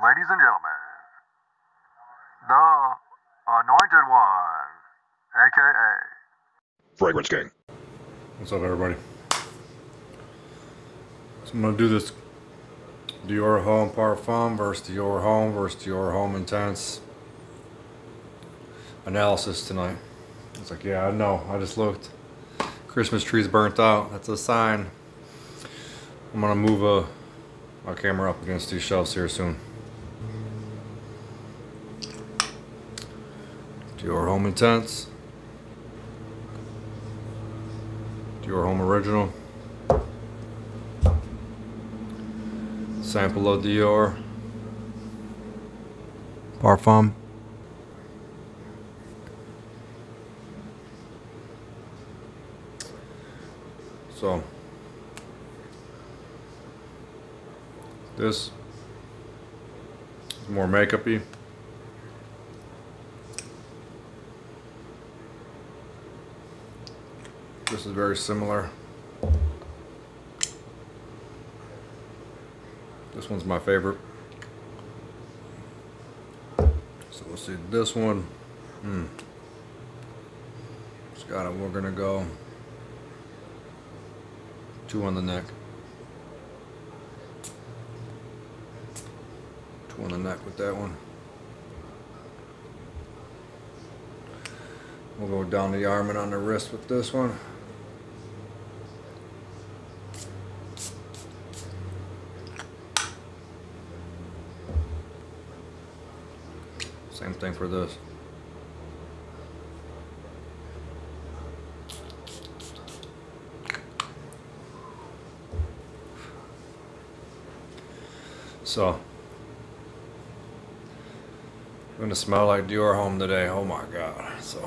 Ladies and gentlemen, the Anointed One, aka Fragrance King. What's up, everybody? So I'm gonna do this Dior Homme Parfum versus Dior Homme versus Dior Homme Intense analysis tonight. It's like, yeah, I know. I just looked. Christmas tree's burnt out. That's a sign. I'm gonna move my camera up against these shelves here soon. Dior Homme Intense. Dior Homme Original. Sample of Dior Parfum. So this is more makeup-y. This is very similar. This one's my favorite. So we'll see this one. We're gonna go 2 on the neck. 2 on the neck with that one. We'll go down the arm and on the wrist with this one. Same thing for this. So, I'm gonna smell like Dior Homme today. Oh my God. So,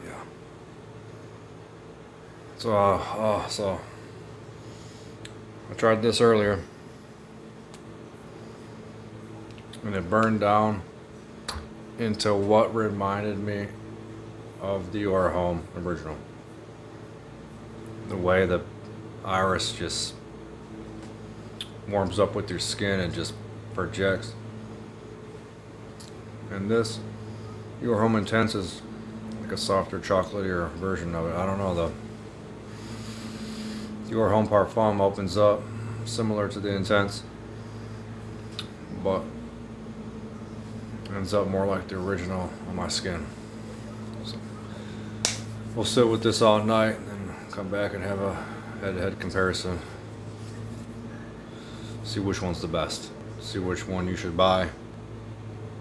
yeah. So, I tried this earlier. And it burned down into what reminded me of Dior Homme Original. The way the iris just warms up with your skin and just projects. And this Dior Homme Intense is like a softer, chocolatier version of it. I don't know, the Dior Homme Parfum opens up similar to the Intense, but ends up more like the original on my skin. So we'll sit with this all night and then come back and have a head-to-head comparison. See which one's the best. See which one you should buy.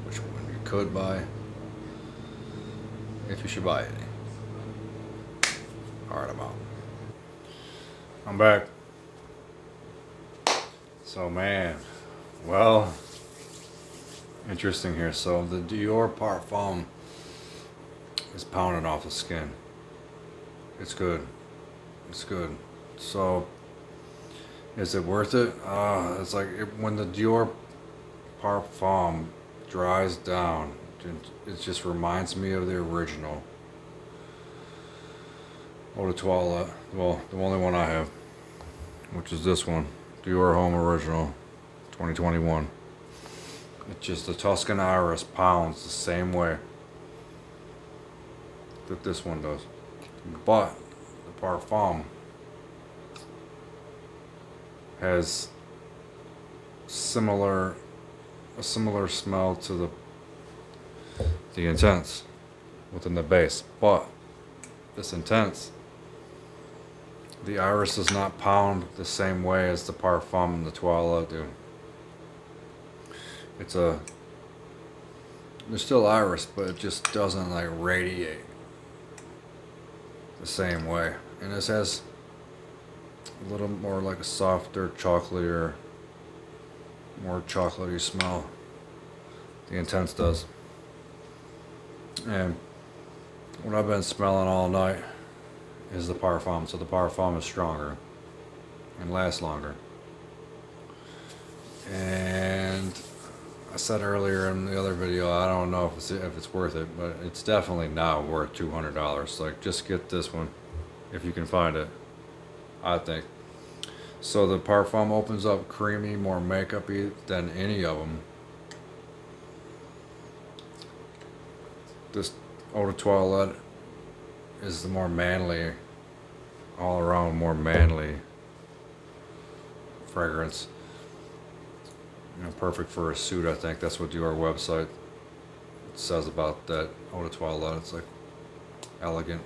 Which one you could buy. If you should buy any. Alright, I'm out. I'm back. So man, well, interesting here. So the Dior Parfum is pounding off the skin. It's good. It's good. So is it worth it? It's like when the Dior Parfum dries down, it just reminds me of the original Eau de Toilette. Well, the only one I have, which is this one, Dior Homme Original 2021. It's just the Tuscan Iris pounds the same way that this one does. But the Parfum has a similar smell to the Intense within the base. But this Intense, the iris does not pound the same way as the Parfum and the Toilette do. There's still iris, but it just doesn't like radiate the same way. And this has a little more like a softer, chocolatier, more chocolatey smell. The Intense does. And what I've been smelling all night is the Parfum. So the Parfum is stronger and lasts longer. And I said earlier in the other video, I don't know if it's worth it, but it's definitely now worth $200. Like, just get this one if you can find it, I think. So the Parfum opens up creamy, more makeup-y than any of them. This Eau de Toilette is the more manly, all around more manly fragrance. You know, perfect for a suit, I think. That's what your website says about that Eau de Toilette. It's like elegant,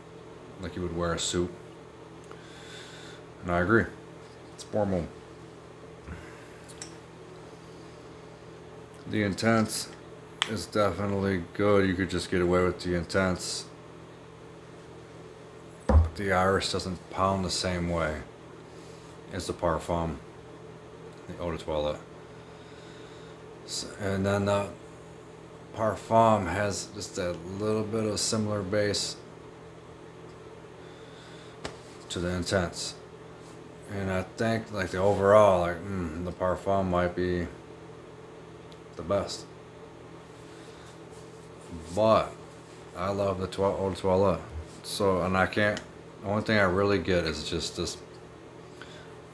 like you would wear a suit. And I agree. It's formal. The Intense is definitely good. You could just get away with the Intense. But the Iris doesn't pound the same way as the Parfum, the Eau de Toilette. And then the Parfum has just that little bit of similar base to the Intense. And I think like the overall, like the Parfum might be the best. But I love the Eau de Toilette. So, and I can't, the only thing I really get is just this,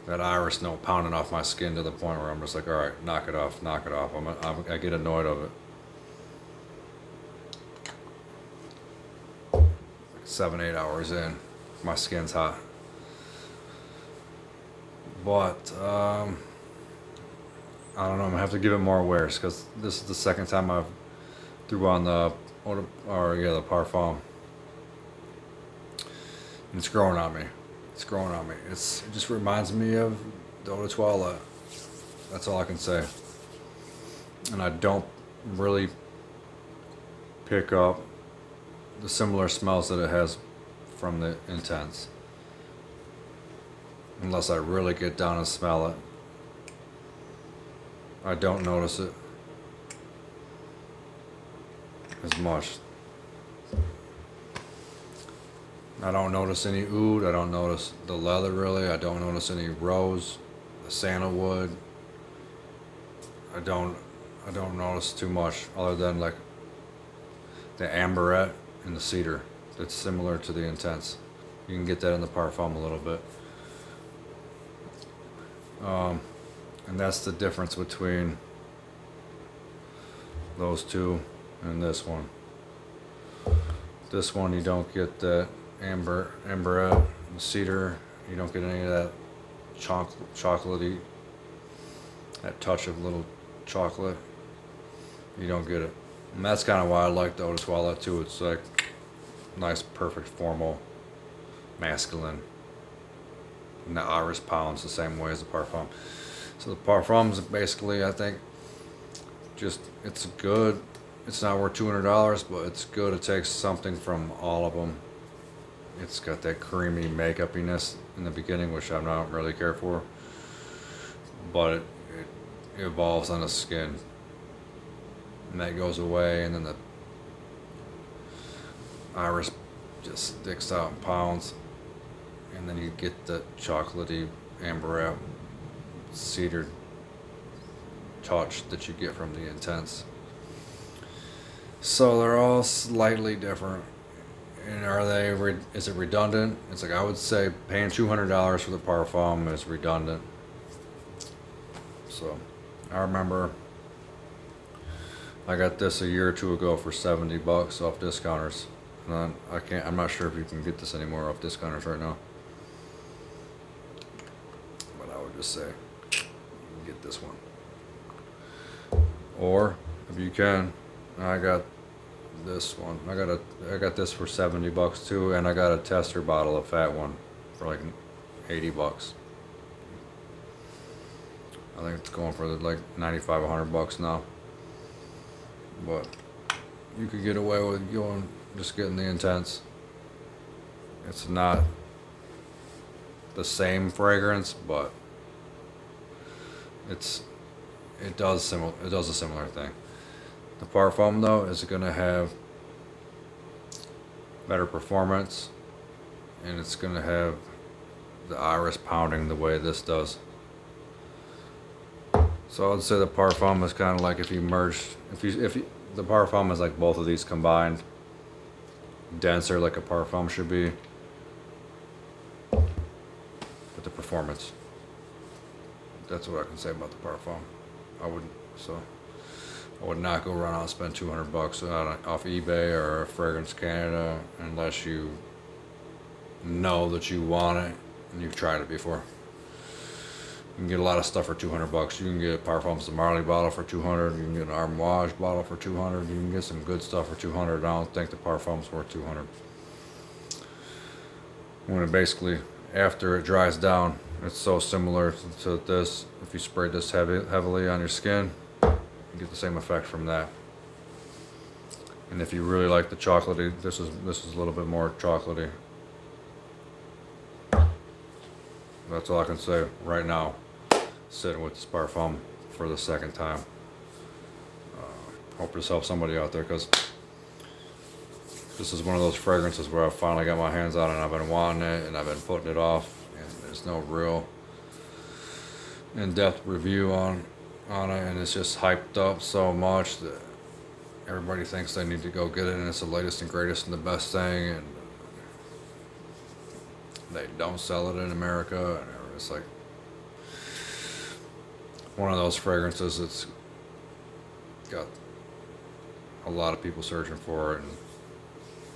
that Iris note pounding off my skin to the point where I'm just like, all right, knock it off, knock it off. I get annoyed of it. Like 7-8 hours in, my skin's hot. But I don't know. I'm gonna have to give it more wears because this is the second time I've threw on the the Parfum. And it's growing on me. It's growing on me. It just reminds me of the Eau de Toilette. That's all I can say. And I don't really pick up the similar smells that it has from the Intense. Unless I really get down and smell it. I don't notice it as much. I don't notice any oud. I don't notice the leather really. I don't notice any rose, the sandalwood. I don't notice too much other than like the amberette and the cedar. That's similar to the Intense. You can get that in the Parfum a little bit. And that's the difference between those two and this one. This one you don't get that amberette, and cedar. You don't get any of that chocolatey, that touch of little chocolate. You don't get it. And that's kind of why I like the Eau de Toilette too. It's like nice, perfect, formal, masculine. And the Iris pounds the same way as the Parfum. So the Parfum's basically, I think, just, it's good. It's not worth $200, but it's good. It takes something from all of them. It's got that creamy makeup-iness in the beginning, which I don't really care for. But it evolves on the skin. And that goes away, and then the Iris just sticks out and pounds. And then you get the chocolatey amberette cedar touch that you get from the Intense. So they're all slightly different. And are they? Is it redundant? It's like I would say paying $200 for the Parfum is redundant. So I remember I got this a year or two ago for $70 off discounters. And I'm not sure if you can get this anymore off discounters right now. Just say you can get this one, or if you can, I got this one. I got this for $70 too, and I got a tester bottle, a fat one, for like $80. I think it's going for like $95-100 now. But you could get away with just getting the Intense. It's not the same fragrance, but it does a similar thing. The Parfum though is going to have better performance, and it's going to have the Iris pounding the way this does. So I would say the Parfum is kind of like if you the Parfum is like both of these combined, denser like a Parfum should be, with the performance. That's what I can say about the Parfum. I wouldn't. So I would not go run out and spend $200 off eBay or Fragrance Canada unless you know that you want it and you've tried it before. You can get a lot of stuff for $200. You can get Parfums de Marly bottle for $200. You can get an Armouage bottle for $200. You can get some good stuff for $200. I don't think the Parfum's worth $200. When it basically, after it dries down, it's so similar to this. If you spray this heavily on your skin, you get the same effect from that. And if you really like the chocolatey, this is a little bit more chocolatey. That's all I can say right now. Sitting with this Parfum for the second time. Hope this helps somebody out there, because this is one of those fragrances where I finally got my hands on it and I've been wanting it and I've been putting it off, and there's no real in-depth review on it, and it's just hyped up so much that everybody thinks they need to go get it, and it's the latest and greatest and the best thing, and they don't sell it in America, and it's like one of those fragrances that's got a lot of people searching for it, and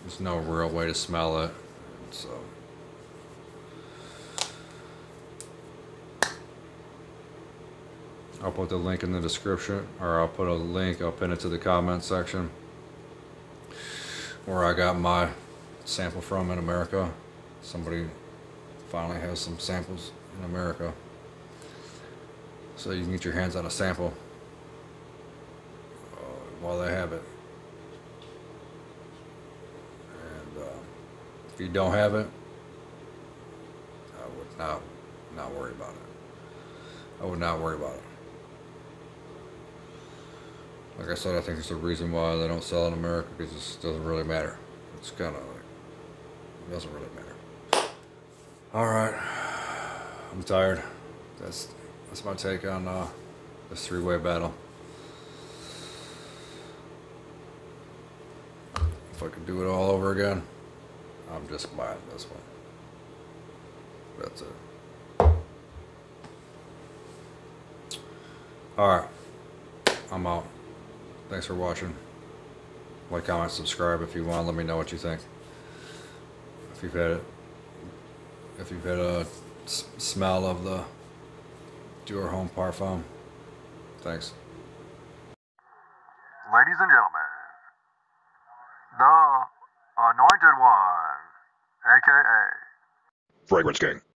there's no real way to smell it. And so I'll put the link in the description, or I'll pin it to the comment section where I got my sample from in America. Somebody finally has some samples in America, so you can get your hands on a sample while they have it. And if you don't have it, I would not worry about it. I would not worry about it. Like I said, I think there's a reason why they don't sell in America, because it doesn't really matter. It's kind of like, it doesn't really matter. Alright, I'm tired. That's my take on this three-way battle. If I could do it all over again, I'm just buying this one. That's it. Alright, I'm out. Thanks for watching. Like, comment, subscribe if you want. Let me know what you think. If you've had a smell of the Dior Homme Parfum. Thanks. Ladies and gentlemen, the Anointed One, aka Fragrance King.